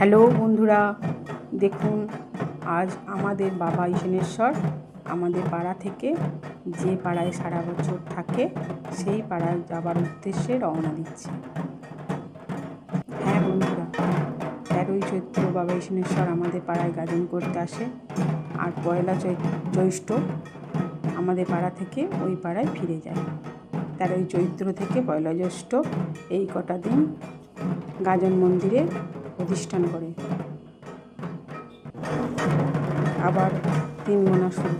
Hello বন্ধুরা, দেখুন আজ আমাদের বাবা ঈশানেশ্বর আমাদের পাড়া থেকে যে পাড়ায় সারা বছর থাকে সেই পাড়ায় যাবার উদ্দেশ্যে রওনা দিচ্ছে। হ্যাঁ বন্ধুরা, 13ই চৈত্র বাবা ঈশানেশ্বর আমাদের পাড়ায় গাজন করতে আসে, আর পয়লা জ্যৈষ্ঠ আমাদের পাড়া থেকে ওই পাড়ায় ফিরে যায়। 13ই চৈত্র থেকে পয়লা জ্যৈষ্ঠ এই কটা দিন গাজন মন্দিরে প্রতিষ্ঠান করে, আবার 3 গোনা শুরু।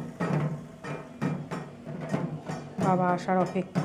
বাবা আসার অপেক্ষা।